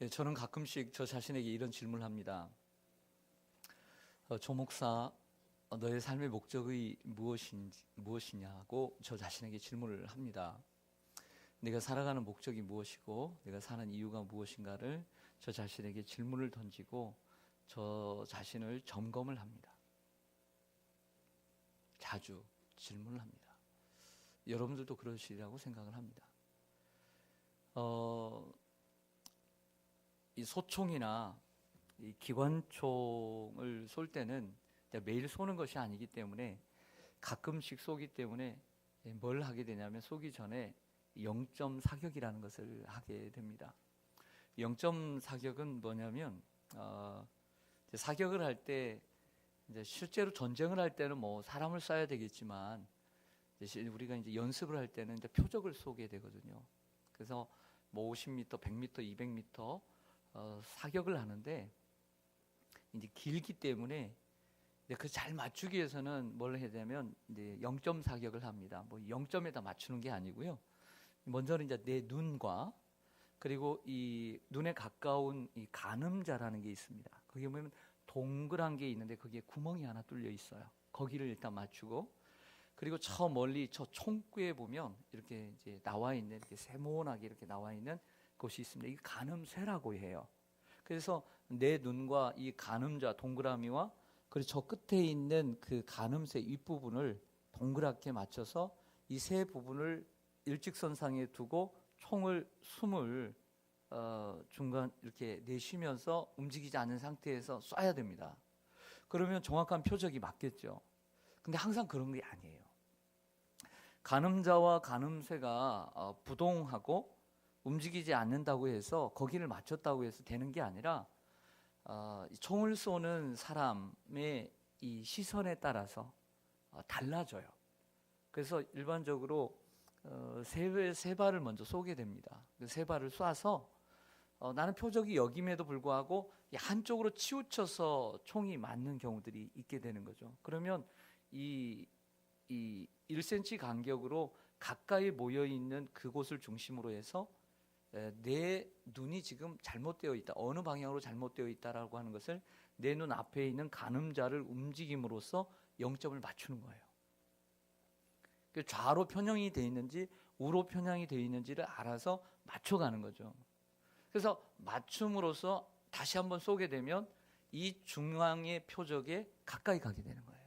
저는 가끔씩 저 자신에게 이런 질문을 합니다. 조 목사, 너의 삶의 목적이 무엇이냐고 저 자신에게 질문을 합니다. 내가 살아가는 목적이 무엇이고 내가 사는 이유가 무엇인가를 저 자신에게 질문을 던지고 저 자신을 점검을 합니다. 자주 질문을 합니다. 여러분들도 그러시리라고 생각을 합니다. 이 소총이나 이 기관총을 쏠 때는 매일 쏘는 것이 아니기 때문에 가끔씩 쏘기 때문에 뭘 하게 되냐면 쏘기 전에 0점 사격이라는 것을 하게 됩니다. 0점 사격은 뭐냐면 사격을 할 때 이제 실제로 전쟁을 할 때는 뭐 사람을 쏴야 되겠지만 우리가 이제 연습을 할 때는 이제 표적을 쏘게 되거든요. 그래서 뭐 50m, 100m, 200m 사격을 하는데 이제 길기 때문에 그 잘 맞추기 위해서는 뭘 해야 되냐면 이제 0점 사격을 합니다. 뭐 0점에다 맞추는 게 아니고요. 먼저는 이제 내 눈과 그리고 이 눈에 가까운 이 가늠자라는 게 있습니다. 거기 보면 동그란 게 있는데 거기에 구멍이 하나 뚫려 있어요. 거기를 일단 맞추고 그리고 저 멀리 저 총구에 보면 이렇게 이제 나와 있는 이렇게 세모나게 이렇게 나와 있는 곳이 있습니다. 이게 가늠쇠라고 해요. 그래서 내 눈과 이 가늠자 동그라미와 그리고 저 끝에 있는 그 가늠쇠 윗부분을 동그랗게 맞춰서 이 세 부분을 일직선상에 두고 총을 숨을 중간 이렇게 내쉬면서 움직이지 않는 상태에서 쏴야 됩니다. 그러면 정확한 표적이 맞겠죠. 근데 항상 그런 게 아니에요. 가늠자와 가늠쇠가 부동하고 움직이지 않는다고 해서 거기를 맞췄다고 해서 되는 게 아니라 총을 쏘는 사람의 이 시선에 따라서 달라져요. 그래서 일반적으로 세 발을 먼저 쏘게 됩니다. 세 발을 쏴서 나는 표적이 여김에도 불구하고 한쪽으로 치우쳐서 총이 맞는 경우들이 있게 되는 거죠. 그러면 이 1cm 간격으로 가까이 모여 있는 그곳을 중심으로 해서 내 눈이 지금 잘못되어 있다. 어느 방향으로 잘못되어 있다라고 하는 것을 내 눈 앞에 있는 가늠자를 움직임으로써 0점을 맞추는 거예요. 좌로 편향이 되어 있는지 우로 편향이 되어 있는지를 알아서 맞춰가는 거죠. 그래서 맞춤으로써 다시 한번 쏘게 되면 이 중앙의 표적에 가까이 가게 되는 거예요.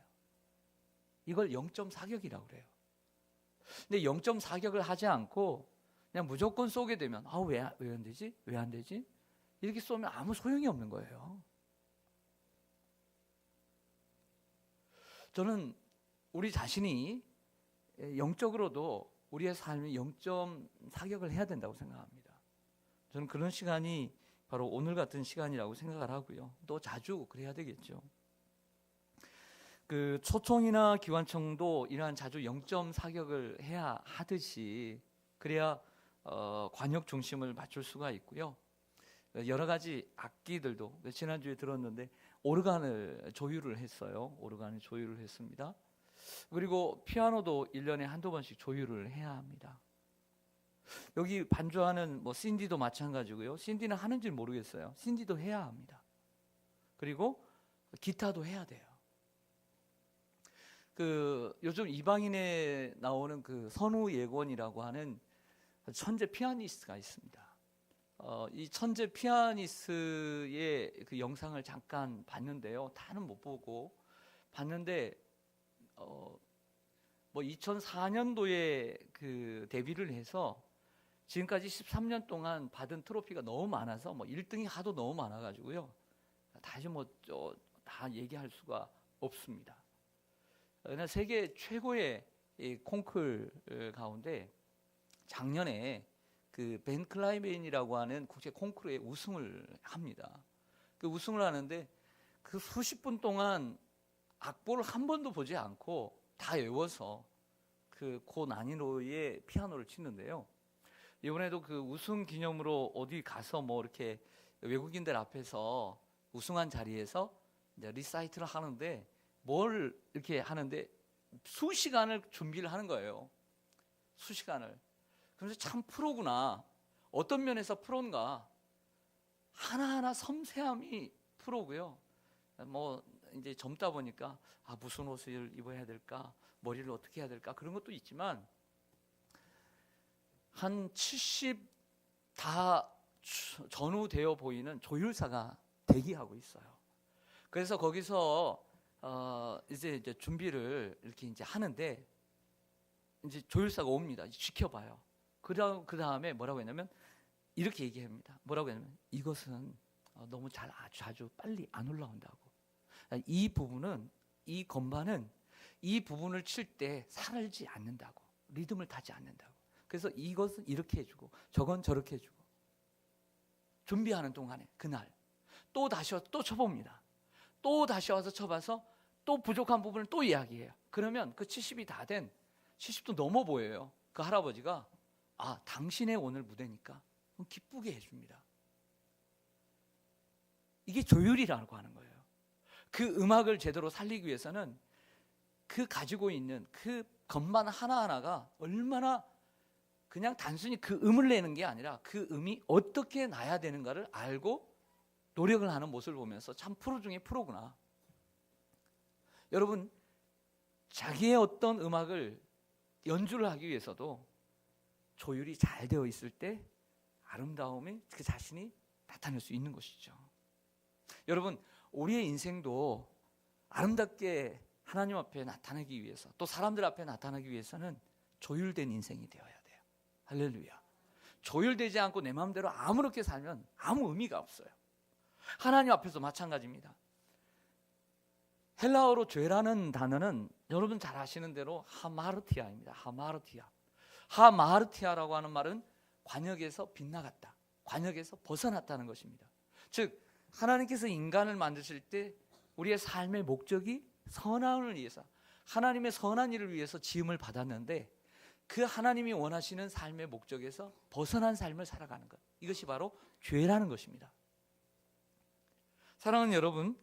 이걸 0점 사격이라고 그래요. 근데 0점 사격을 하지 않고 그냥 무조건 쏘게 되면 왜 안 되지? 왜 안 되지? 이렇게 쏘면 아무 소용이 없는 거예요. 저는 우리 자신이 영적으로도 우리의 삶이 0점 사격을 해야 된다고 생각합니다. 저는 그런 시간이 바로 오늘 같은 시간이라고 생각을 하고요. 또 자주 그래야 되겠죠. 그 초총이나 기관총도 이러한 자주 0점 사격을 해야 하듯이 그래야 관역 중심을 맞출 수가 있고요. 여러 가지 악기들도 지난주에 들었는데 오르간을 조율을 했어요. 오르간을 조율을 했습니다. 그리고 피아노도 1년에 한두 번씩 조율을 해야 합니다. 여기 반주하는 뭐 신디도 마찬가지고요. 신디는 하는지 모르겠어요. 신디도 해야 합니다. 그리고 기타도 해야 돼요. 요즘 이방인에 나오는 그 선우예권이라고 하는 천재 피아니스트가 있습니다. 이 천재 피아니스트의 그 영상을 잠깐 봤는데요. 다는 못 보고 봤는데 뭐 2004년도에 그 데뷔를 해서 지금까지 13년 동안 받은 트로피가 너무 많아서 뭐 1등이 하도 너무 많아가지고요. 다시 다 얘기할 수가 없습니다. 그냥 세계 최고의 이 콩쿨 가운데 작년에 그 벤 클라이멘이라고 하는 국제 콩쿠르에 우승을 합니다. 그 우승을 하는데 그 수십 분 동안 악보를 한 번도 보지 않고 다 외워서 그 고난이도의 피아노를 치는데요. 이번에도 그 우승 기념으로 어디 가서 뭐 이렇게 외국인들 앞에서 우승한 자리에서 이제 리사이트를 하는데 뭘 이렇게 하는데 수시간을 준비를 하는 거예요. 수시간을. 그래서 참 프로구나. 어떤 면에서 프로인가. 하나하나 섬세함이 프로고요. 뭐 이제 젊다 보니까 무슨 옷을 입어야 될까, 머리를 어떻게 해야 될까, 그런 것도 있지만 한 70 다 전후되어 보이는 조율사가 대기하고 있어요. 그래서 거기서 이제 준비를 이렇게 이제 하는데, 이제 조율사가 옵니다. 지켜봐요. 그 다음에 뭐라고 했냐면 이렇게 얘기합니다. 뭐라고 했냐면 이것은 너무 아주 빨리 안 올라온다고. 이 부분은, 이 건반은 이 부분을 칠 때 살지 않는다고, 리듬을 타지 않는다고. 그래서 이것은 이렇게 해주고 저건 저렇게 해주고. 준비하는 동안에 그날 또 다시 와서 또 쳐봅니다. 또 다시 와서 쳐봐서 또 부족한 부분을 또 이야기해요. 그러면 그 70이 다 된, 70도 넘어 보여요. 그 할아버지가 당신의 오늘 무대니까 기쁘게 해줍니다. 이게 조율이라고 하는 거예요. 그 음악을 제대로 살리기 위해서는 그 가지고 있는 그 건반 하나하나가 얼마나, 그냥 단순히 그 음을 내는 게 아니라 그 음이 어떻게 나야 되는가를 알고 노력을 하는 모습을 보면서 참 프로 중에 프로구나. 여러분, 자기의 어떤 음악을 연주를 하기 위해서도 조율이 잘 되어 있을 때 아름다움이 그 자신이 나타낼 수 있는 것이죠. 여러분, 우리의 인생도 아름답게 하나님 앞에 나타내기 위해서, 또 사람들 앞에 나타나기 위해서는 조율된 인생이 되어야 돼요. 할렐루야. 조율되지 않고 내 마음대로 아무렇게 살면 아무 의미가 없어요. 하나님 앞에서 마찬가지입니다. 헬라어로 죄라는 단어는 여러분 잘 아시는 대로 하마르티아입니다. 하마르티아라고 하는 말은 관역에서 빗나갔다, 관역에서 벗어났다는 것입니다. 즉 하나님께서 인간을 만드실 때 우리의 삶의 목적이 선함을 위해서, 하나님의 선한 일을 위해서 지음을 받았는데, 그 하나님이 원하시는 삶의 목적에서 벗어난 삶을 살아가는 것, 이것이 바로 죄라는 것입니다. 사랑하는 여러분,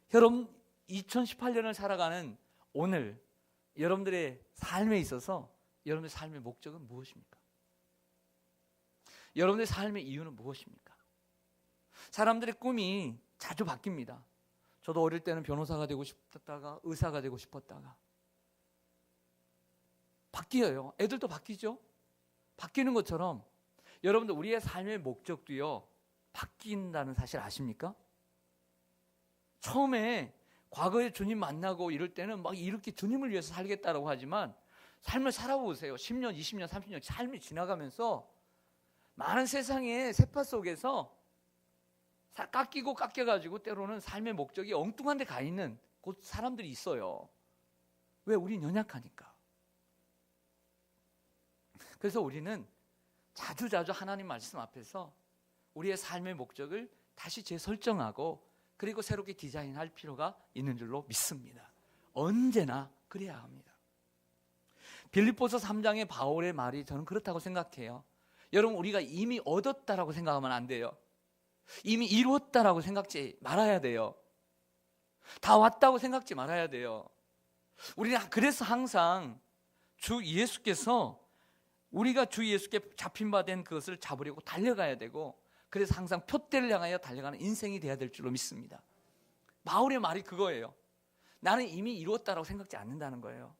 2018년을 살아가는 오늘 여러분들의 삶에 있어서 여러분의 삶의 목적은 무엇입니까? 여러분의 삶의 이유는 무엇입니까? 사람들의 꿈이 자주 바뀝니다. 저도 어릴 때는 변호사가 되고 싶었다가 의사가 되고 싶었다가 바뀌어요. 애들도 바뀌죠. 바뀌는 것처럼 여러분들 우리의 삶의 목적도요 바뀐다는 사실 아십니까? 처음에 과거에 주님 만나고 이럴 때는 막 이렇게 주님을 위해서 살겠다라고 하지만 삶을 살아보세요. 10년, 20년, 30년 삶이 지나가면서 많은 세상의 세파 속에서 깎이고 깎여가지고 때로는 삶의 목적이 엉뚱한 데 가 있는 곳 사람들이 있어요. 왜? 우린 연약하니까. 그래서 우리는 자주자주 하나님 말씀 앞에서 우리의 삶의 목적을 다시 재설정하고 그리고 새롭게 디자인할 필요가 있는 줄로 믿습니다. 언제나 그래야 합니다. 빌립보서 3장의 바울의 말이 저는 그렇다고 생각해요. 여러분, 우리가 이미 얻었다라고 생각하면 안 돼요. 이미 이루었다라고 생각지 말아야 돼요. 다 왔다고 생각지 말아야 돼요. 우리는 그래서 항상 주 예수께서, 우리가 주 예수께 잡힌 바 된 그것을 잡으려고 달려가야 되고, 그래서 항상 표대를 향하여 달려가는 인생이 돼야 될 줄로 믿습니다. 바울의 말이 그거예요. 나는 이미 이루었다라고 생각지 않는다는 거예요.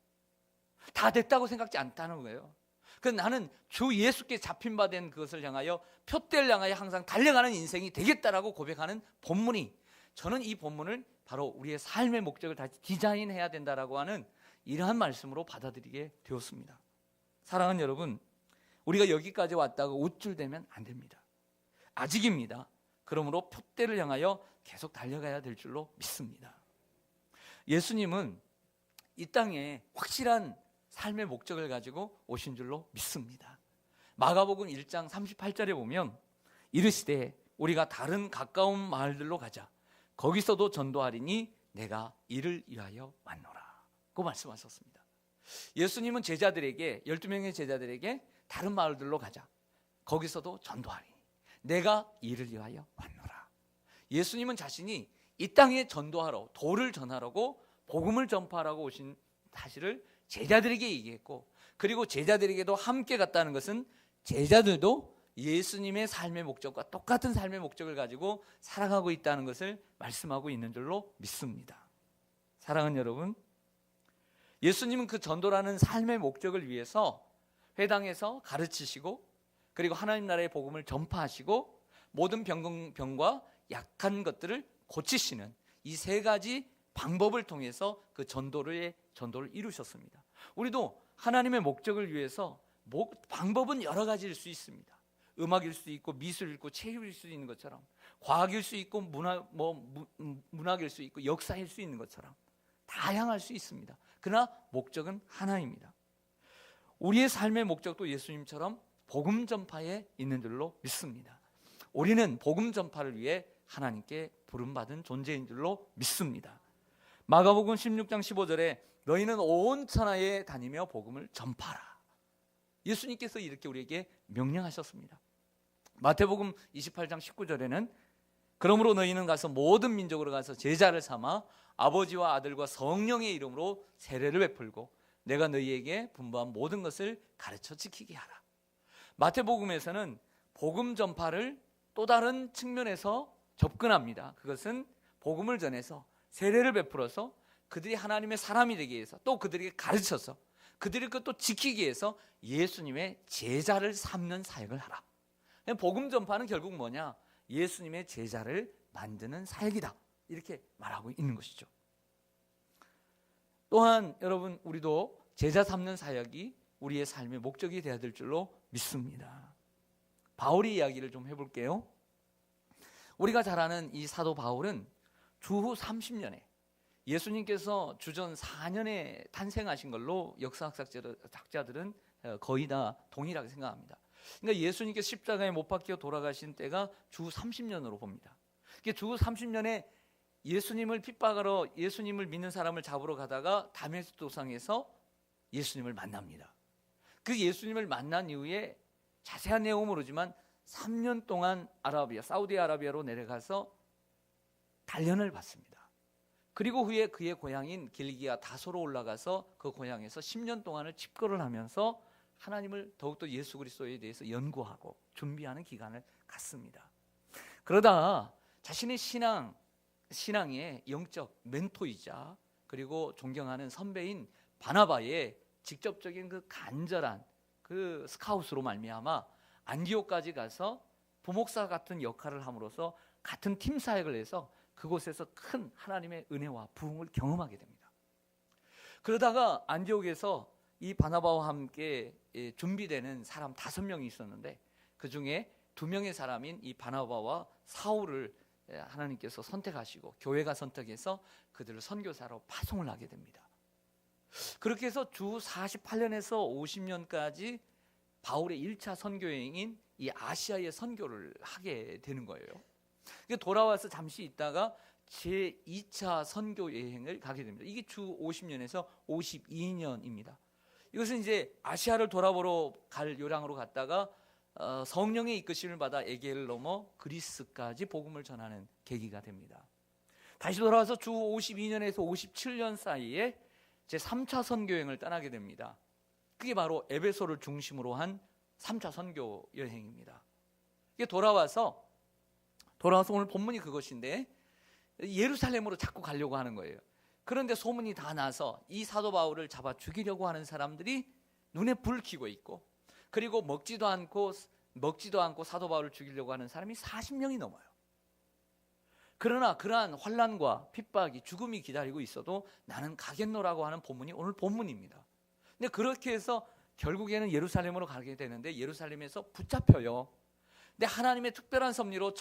다 됐다고 생각지 않다는 거예요. 그래서 나는 주 예수께 잡힌 바 된 그것을 향하여, 표대를 향하여 항상 달려가는 인생이 되겠다라고 고백하는 본문이, 저는 이 본문을 바로 우리의 삶의 목적을 다시 디자인해야 된다라고 하는 이러한 말씀으로 받아들이게 되었습니다. 사랑하는 여러분, 우리가 여기까지 왔다고 우쭐대면 안 됩니다. 아직입니다. 그러므로 표대를 향하여 계속 달려가야 될 줄로 믿습니다. 예수님은 이 땅에 확실한 삶의 목적을 가지고 오신 줄로 믿습니다. 마가복음 1장 38절에 보면 이르시되 우리가 다른 가까운 마을들로 가자. 거기서도 전도하리니 내가 이를 위하여 왔노라. 그 말씀하셨습니다. 예수님은 제자들에게, 12명의 제자들에게 다른 마을들로 가자. 거기서도 전도하리니 내가 이를 위하여 왔노라. 예수님은 자신이 이 땅에 전도하러, 도를 전하라고, 복음을 전파하라고 오신 사실을 제자들에게 얘기했고, 그리고 제자들에게도 함께 갔다는 것은 제자들도 예수님의 삶의 목적과 똑같은 삶의 목적을 가지고 살아가고 있다는 것을 말씀하고 있는 줄로 믿습니다. 사랑하는 여러분, 예수님은 그 전도라는 삶의 목적을 위해서 회당에서 가르치시고, 그리고 하나님 나라의 복음을 전파하시고, 모든 병과 약한 것들을 고치시는 이 세 가지 방법을 통해서 그 전도를 이루셨습니다. 우리도 하나님의 목적을 위해서 방법은 여러 가지일 수 있습니다. 음악일 수 있고, 미술일 수 있고, 체육일 수 있는 것처럼, 과학일 수 있고, 문학일 수 있고, 역사일 수 있는 것처럼 다양할 수 있습니다. 그러나 목적은 하나입니다. 우리의 삶의 목적도 예수님처럼 복음 전파에 있는 줄로 믿습니다. 우리는 복음 전파를 위해 하나님께 부름받은 존재인 줄로 믿습니다. 마가복음 16장 15절에 너희는 온 천하에 다니며 복음을 전파하라. 예수님께서 이렇게 우리에게 명령하셨습니다. 마태복음 28장 19절에는 그러므로 너희는 가서 모든 민족으로 가서 제자를 삼아 아버지와 아들과 성령의 이름으로 세례를 베풀고 내가 너희에게 분부한 모든 것을 가르쳐 지키게 하라. 마태복음에서는 복음 전파를 또 다른 측면에서 접근합니다. 그것은 복음을 전해서 세례를 베풀어서 그들이 하나님의 사람이 되기 위해서, 또 그들에게 가르쳐서 그들이 그것도 지키기 위해서 예수님의 제자를 삼는 사역을 하라. 복음 전파는 결국 뭐냐? 예수님의 제자를 만드는 사역이다, 이렇게 말하고 있는 것이죠. 또한 여러분, 우리도 제자 삼는 사역이 우리의 삶의 목적이 되어야 될 줄로 믿습니다. 바울의 이야기를 좀 해볼게요. 우리가 잘 아는 이 사도 바울은 주후 30년에 예수님께서 주전 4년에 탄생하신 걸로 역사학자들은 거의 다 동일하게 생각합니다. 그러니까 예수님께서 십자가에 못 박혀 돌아가신 때가 주후 30년으로 봅니다. 주후 30년에 예수님을 핍박하러 예수님을 믿는 사람을 잡으러 가다가 다메섹 도상에서 예수님을 만납니다. 그 예수님을 만난 이후에 자세한 내용은 모르지만 3년 동안 사우디아라비아로 내려가서 단련을 받습니다. 그리고 후에 그의 고향인 길기야 다소로 올라가서 그 고향에서 10년 동안을 집거를 하면서 하나님을 더욱더 예수 그리스도에 대해서 연구하고 준비하는 기간을 갖습니다. 그러다 자신의 신앙의 영적 멘토이자 그리고 존경하는 선배인 바나바의 직접적인 그 간절한 그 스카웃으로 말미암아 안디옥까지 가서 부목사 같은 역할을 함으로써 같은 팀 사역을 해서 그곳에서 큰 하나님의 은혜와 부흥을 경험하게 됩니다. 그러다가 안디옥에서 이 바나바와 함께 준비되는 사람 5명이 있었는데 그 중에 2명의 사람인 이 바나바와 사울을 하나님께서 선택하시고 교회가 선택해서 그들을 선교사로 파송을 하게 됩니다. 그렇게 해서 주 48년에서 50년까지 바울의 1차 선교여행인 이 아시아의 선교를 하게 되는 거예요. 돌아와서 잠시 있다가 제2차 선교여행을 가게 됩니다. 이게 주 50년에서 52년입니다. 이것은 이제 아시아를 돌아보러 갈 요량으로 갔다가 성령의 이끄심을 받아 에게를 넘어 그리스까지 복음을 전하는 계기가 됩니다. 다시 돌아와서 주 52년에서 57년 사이에 제3차 선교여행을 떠나게 됩니다. 그게 바로 에베소를 중심으로 한 3차 선교 여행입니다. 이게 돌아와서 오늘 본문이 그것인데 예루살렘으로 자꾸 가려고 하는 거예요. 그런데 소문이 다 나서 이 사도 바울을 잡아 죽이려고 하는 사람들이 눈에 불 켜고 있고, 그리고 먹지도 않고 사도 바울을 죽이려고 하는 사람이 40명이 넘어요. 그러나 그러한 환난과 핍박이, 죽음이 기다리고 있어도 나는 가겠노라고 하는 본문이 오늘 본문입니다. 근데 그렇게 해서 결국에는 예루살렘으로 가게 되는데 예루살렘에서 붙잡혀요. 근데 하나님의 특별한 섭리로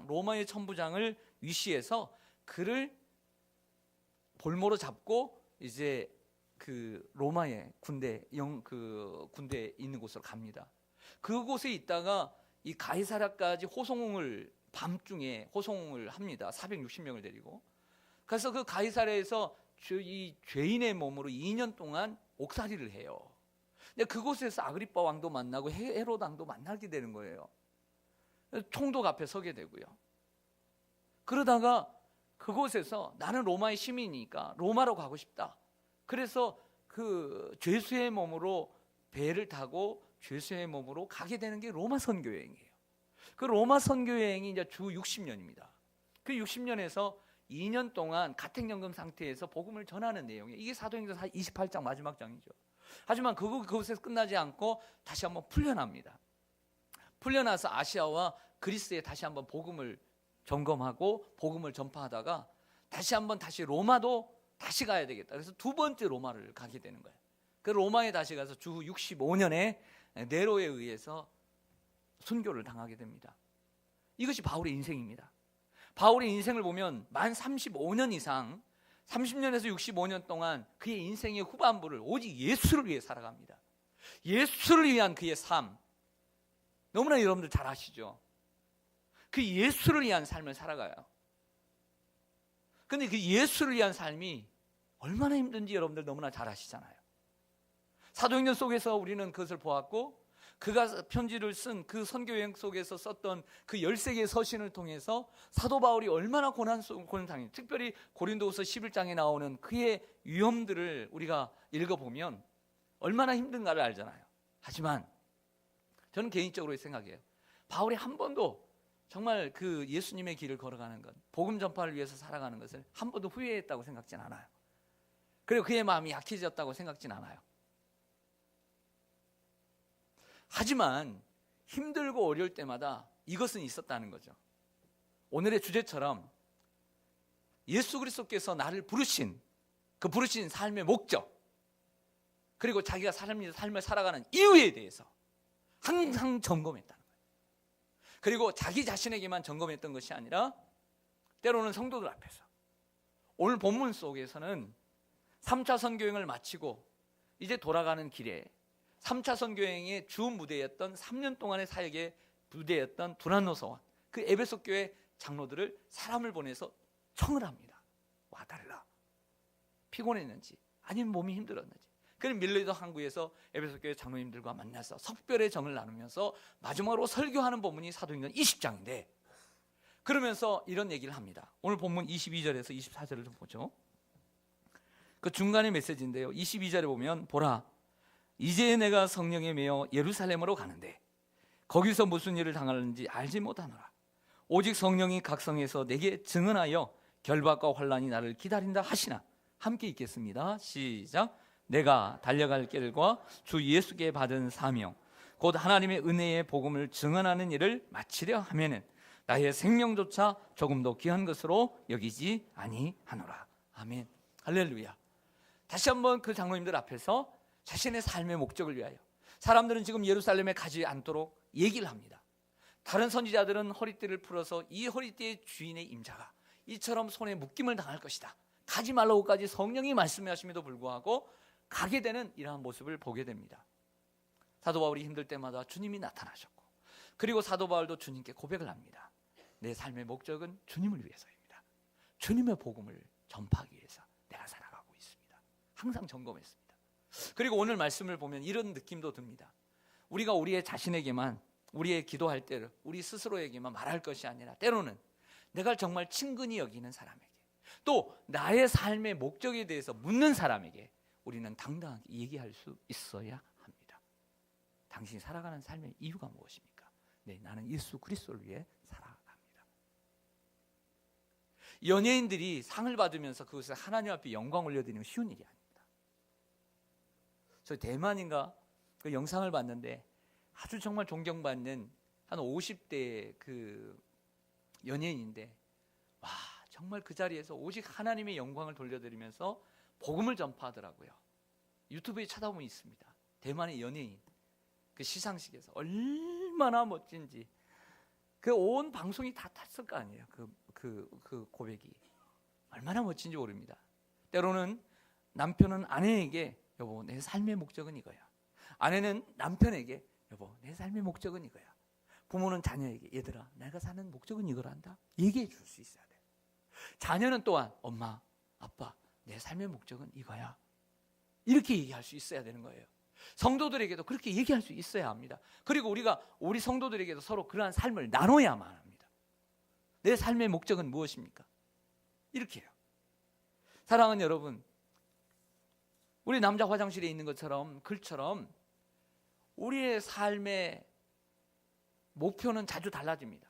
로마의 천부장을 위시해서 그를 볼모로 잡고 이제 그 로마의 군대에 있는 곳으로 갑니다. 그곳에 있다가 이 가이사랴까지 밤중에 호송을 합니다. 460명을 데리고. 그래서 그 가이사랴에서 이 죄인의 몸으로 2년 동안 옥살이를 해요. 근데 그곳에서 아그리빠 왕도 만나고 헤롯 왕도 만나게 되는 거예요. 총독 앞에 서게 되고요. 그러다가 그곳에서 나는 로마의 시민이니까 로마로 가고 싶다. 그래서 그 죄수의 몸으로 배를 타고 죄수의 몸으로 가게 되는 게 로마 선교 여행이에요. 그 로마 선교 여행이 이제 주 60년입니다. 그 60년에서 2년 동안 가택연금 상태에서 복음을 전하는 내용이에요. 이게 사도행전 28장 마지막 장이죠. 하지만 그것에서 끝나지 않고 다시 한번 풀려납니다. 풀려나서 아시아와 그리스에 다시 한번 복음을 점검하고 복음을 전파하다가 다시 로마도 다시 가야 되겠다. 그래서 두 번째 로마를 가게 되는 거예요. 그 로마에 다시 가서 주 65년에 네로에 의해서 순교를 당하게 됩니다. 이것이 바울의 인생입니다. 바울의 인생을 보면 만 35년 이상 30년에서 65년 동안 그의 인생의 후반부를 오직 예수를 위해 살아갑니다. 예수를 위한 그의 삶, 너무나 여러분들 잘 아시죠? 그 예수를 위한 삶을 살아가요. 그런데 그 예수를 위한 삶이 얼마나 힘든지 여러분들 너무나 잘 아시잖아요. 사도행전 속에서 우리는 그것을 보았고, 그가 편지를 쓴 그 선교여행 속에서 썼던 그 13개의 서신을 통해서 사도 바울이 얼마나 고난당했는지, 특별히 고린도후서 11장에 나오는 그의 위험들을 우리가 읽어보면 얼마나 힘든가를 알잖아요. 하지만 저는 개인적으로 생각해요. 바울이 한 번도 정말 그 예수님의 길을 걸어가는 것, 복음 전파를 위해서 살아가는 것을 한 번도 후회했다고 생각진 않아요. 그리고 그의 마음이 약해졌다고 생각진 않아요. 하지만 힘들고 어려울 때마다 이것은 있었다는 거죠. 오늘의 주제처럼 예수 그리스도께서 나를 부르신 그 부르신 삶의 목적, 그리고 자기가 삶을 살아가는 이유에 대해서 항상 점검했다는 거예요. 그리고 자기 자신에게만 점검했던 것이 아니라 때로는 성도들 앞에서, 오늘 본문 속에서는 3차 선교행을 마치고 이제 돌아가는 길에 3차 선교행의 주 무대였던 3년 동안의 사역의 무대였던 두란노서와 그 에베소 교회 장로들을 사람을 보내서 청을 합니다. 와달라. 피곤했는지 아니면 몸이 힘들었는지. 그래서 밀레도 항구에서 에베소 교회 장로님들과 만나서 석별의 정을 나누면서 마지막으로 설교하는 본문이 사도행전 20장인데, 그러면서 이런 얘기를 합니다. 오늘 본문 22절에서 24절을 좀 보죠. 그 중간의 메시지인데요. 22절에 보면, 보라, 이제 내가 성령에 매여 예루살렘으로 가는데 거기서 무슨 일을 당하는지 알지 못하노라. 오직 성령이 각성해서 내게 증언하여 결박과 환난이 나를 기다린다 하시나. 함께 읽겠습니다. 시작. 내가 달려갈 길과 주 예수께 받은 사명, 곧 하나님의 은혜의 복음을 증언하는 일을 마치려 하면은 나의 생명조차 조금도 귀한 것으로 여기지 아니하노라. 아멘. 할렐루야. 다시 한번 그 장로님들 앞에서 자신의 삶의 목적을 위하여, 사람들은 지금 예루살렘에 가지 않도록 얘기를 합니다. 다른 선지자들은 허리띠를 풀어서 이 허리띠의 주인의 임자가 이처럼 손에 묶임을 당할 것이다, 가지 말라고까지 성령이 말씀하심에도 불구하고 가게 되는 이러한 모습을 보게 됩니다. 사도 바울이 힘들 때마다 주님이 나타나셨고, 그리고 사도 바울도 주님께 고백을 합니다. 내 삶의 목적은 주님을 위해서입니다. 주님의 복음을 전파하기 위해서 내가 살아가고 있습니다. 항상 점검했습니다. 그리고 오늘 말씀을 보면 이런 느낌도 듭니다. 우리가 우리의 자신에게만, 우리의 기도할 때 우리 스스로에게만 말할 것이 아니라 때로는 내가 정말 친근히 여기는 사람에게, 또 나의 삶의 목적에 대해서 묻는 사람에게 우리는 당당하게 얘기할 수 있어야 합니다. 당신이 살아가는 삶의 이유가 무엇입니까? 네, 나는 예수 그리스도를 위해 살아갑니다. 연예인들이 상을 받으면서 그것을 하나님 앞에 영광 올려드리는 건 쉬운 일이 아닙니다. 저 대만인가 그 영상을 봤는데 아주 정말 존경받는 한 50대 그 연예인인데, 와, 정말 그 자리에서 오직 하나님의 영광을 돌려드리면서 복음을 전파하더라고요. 유튜브에 찾아보면 있습니다. 대만의 연예인 그 시상식에서 얼마나 멋진지 그 온 방송이 다 탔을 거 아니에요. 그 고백이 얼마나 멋진지 모릅니다. 때로는 남편은 아내에게 여보, 내 삶의 목적은 이거야. 아내는 남편에게 여보, 내 삶의 목적은 이거야. 부모는 자녀에게 얘들아, 내가 사는 목적은 이거란다 얘기해 줄 수 있어야 돼. 자녀는 또한 엄마, 아빠, 내 삶의 목적은 이거야 이렇게 얘기할 수 있어야 되는 거예요. 성도들에게도 그렇게 얘기할 수 있어야 합니다. 그리고 우리가 우리 성도들에게도 서로 그러한 삶을 나눠야만 합니다. 내 삶의 목적은 무엇입니까? 이렇게 해요. 사랑하는 여러분, 우리 남자 화장실에 있는 것처럼 글처럼 우리의 삶의 목표는 자주 달라집니다.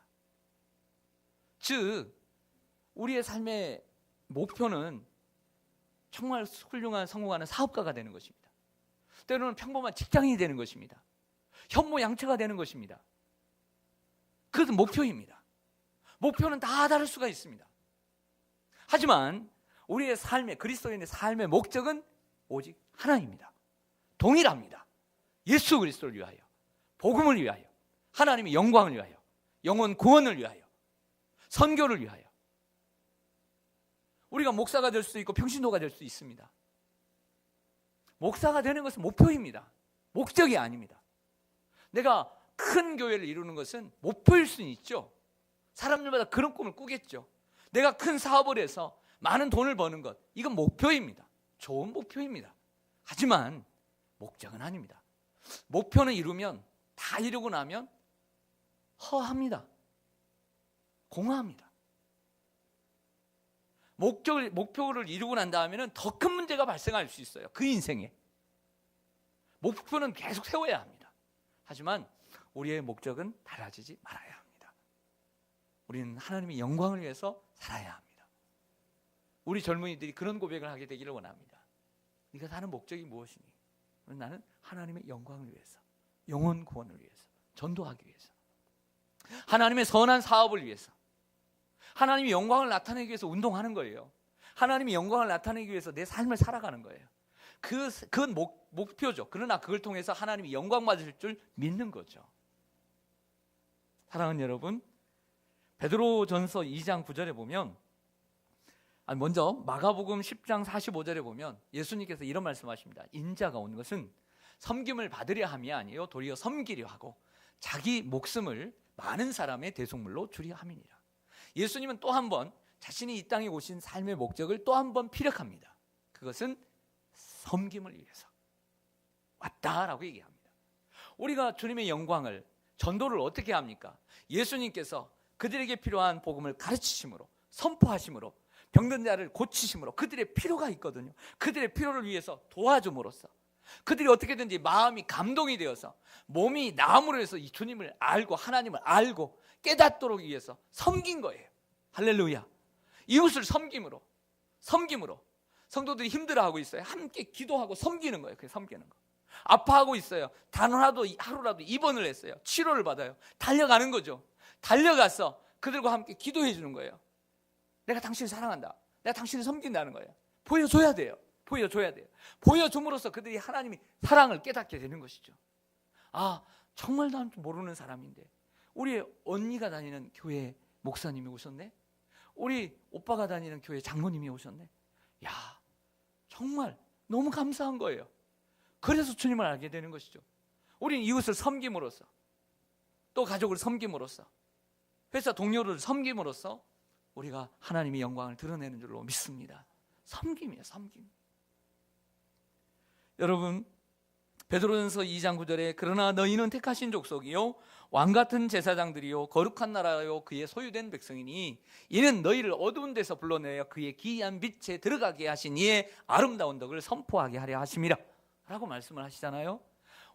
즉 우리의 삶의 목표는 정말 훌륭한 성공하는 사업가가 되는 것입니다. 때로는 평범한 직장인이 되는 것입니다. 현모양처가 되는 것입니다. 그것은 목표입니다. 목표는 다 다를 수가 있습니다. 하지만 우리의 삶의, 그리스도인의 삶의 목적은 오직 하나입니다. 동일합니다. 예수 그리스도를 위하여, 복음을 위하여, 하나님의 영광을 위하여, 영혼 구원을 위하여, 선교를 위하여. 우리가 목사가 될 수도 있고 평신도가 될 수 있습니다. 목사가 되는 것은 목표입니다. 목적이 아닙니다. 내가 큰 교회를 이루는 것은 목표일 수는 있죠. 사람들마다 그런 꿈을 꾸겠죠. 내가 큰 사업을 해서 많은 돈을 버는 것, 이건 목표입니다. 좋은 목표입니다. 하지만 목적은 아닙니다. 목표는 이루면, 다 이루고 나면 허합니다. 공허합니다. 목표를 이루고 난 다음에는 더 큰 문제가 발생할 수 있어요. 그 인생에. 목표는 계속 세워야 합니다. 하지만 우리의 목적은 달라지지 말아야 합니다. 우리는 하나님의 영광을 위해서 살아야 합니다. 우리 젊은이들이 그런 고백을 하게 되기를 원합니다. 네가 사는 목적이 무엇이니? 나는 하나님의 영광을 위해서, 영혼 구원을 위해서, 전도하기 위해서, 하나님의 선한 사업을 위해서, 하나님의 영광을 나타내기 위해서 운동하는 거예요. 하나님의 영광을 나타내기 위해서 내 삶을 살아가는 거예요. 그건 목표죠. 그러나 그걸 통해서 하나님이 영광 받으실 줄 믿는 거죠. 사랑하는 여러분, 베드로전서 2장 9절에 보면, 먼저 마가복음 10장 45절에 보면 예수님께서 이런 말씀하십니다. 인자가 온 것은 섬김을 받으려 함이 아니요 도리어 섬기려 하고 자기 목숨을 많은 사람의 대속물로 주려 함이니라. 예수님은 또 한 번 자신이 이 땅에 오신 삶의 목적을 또 한 번 피력합니다. 그것은 섬김을 위해서 왔다라고 얘기합니다. 우리가 주님의 영광을, 전도를 어떻게 합니까? 예수님께서 그들에게 필요한 복음을 가르치심으로, 선포하심으로, 병든 자를 고치심으로, 그들의 필요가 있거든요. 그들의 필요를 위해서 도와줌으로써 그들이 어떻게든지 마음이 감동이 되어서 몸이 나음으로 해서 이 주님을 알고 하나님을 알고 깨닫도록 위해서 섬긴 거예요. 할렐루야. 이웃을 섬김으로 성도들이 힘들어하고 있어요. 함께 기도하고 섬기는 거예요. 그게 섬기는 거. 아파하고 있어요. 단 하루라도 입원을 했어요. 치료를 받아요. 달려가는 거죠. 달려가서 그들과 함께 기도해 주는 거예요. 내가 당신을 사랑한다. 내가 당신을 섬긴다는 거예요. 보여줘야 돼요. 보여줌으로써 그들이 하나님의 사랑을 깨닫게 되는 것이죠. 정말 난 모르는 사람인데 우리 언니가 다니는 교회 목사님이 오셨네. 우리 오빠가 다니는 교회 장로님이 오셨네. 정말 너무 감사한 거예요. 그래서 주님을 알게 되는 것이죠. 우리는 이웃을 섬김으로써, 또 가족을 섬김으로써, 회사 동료를 섬김으로써 우리가 하나님의 영광을 드러내는 줄로 믿습니다. 섬김이에요, 섬김. 여러분, 베드로전서 2장 9절에 그러나 너희는 택하신 족속이요 왕같은 제사장들이요 거룩한 나라요 그의 소유된 백성이니 이는 너희를 어두운 데서 불러내어 그의 기이한 빛에 들어가게 하신 이의 아름다운 덕을 선포하게 하려 하심이라 라고 말씀을 하시잖아요.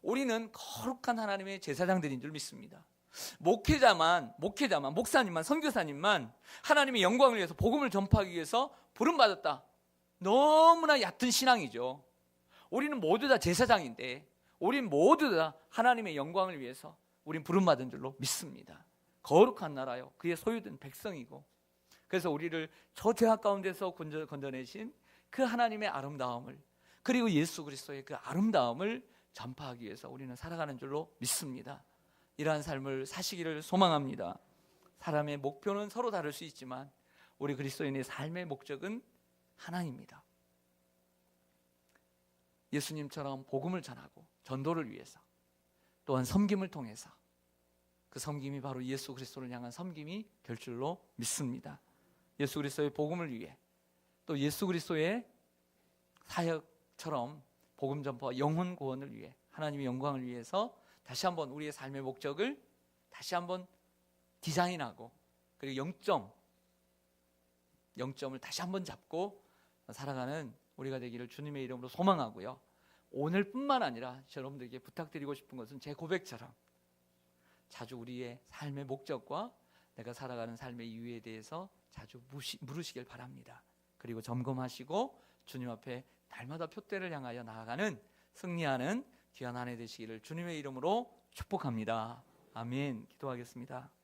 우리는 거룩한 하나님의 제사장들인 줄 믿습니다. 목회자만, 목사님만, 선교사님만 하나님의 영광을 위해서 복음을 전파하기 위해서 부름받았다. 너무나 얕은 신앙이죠. 우리는 모두 다 제사장인데 우린 모두 다 하나님의 영광을 위해서 우린 부름받은 줄로 믿습니다. 거룩한 나라요 그의 소유된 백성이고, 그래서 우리를 저 죄악 가운데서 건져내신 그 하나님의 아름다움을, 그리고 예수 그리스도의 그 아름다움을 전파하기 위해서 우리는 살아가는 줄로 믿습니다. 이러한 삶을 사시기를 소망합니다. 사람의 목표는 서로 다를 수 있지만 우리 그리스도인의 삶의 목적은 하나입니다. 예수님처럼 복음을 전하고 전도를 위해서, 또한 섬김을 통해서, 그 섬김이 바로 예수 그리스도를 향한 섬김이 될 줄로 믿습니다. 예수 그리스도의 복음을 위해, 또 예수 그리스도의 사역처럼 복음 전파, 영혼 구원을 위해, 하나님의 영광을 위해서 다시 한번 우리의 삶의 목적을 다시 한번 디자인하고, 그리고 영점을 다시 한번 잡고 살아가는 우리가 되기를 주님의 이름으로 소망하고요. 오늘뿐만 아니라 여러분들에게 부탁드리고 싶은 것은 제 고백처럼 자주 우리의 삶의 목적과 내가 살아가는 삶의 이유에 대해서 자주 물으시길 바랍니다. 그리고 점검하시고 주님 앞에 날마다 표대를 향하여 나아가는 승리하는 귀한 한 해 되시기를 주님의 이름으로 축복합니다. 아멘. 기도하겠습니다.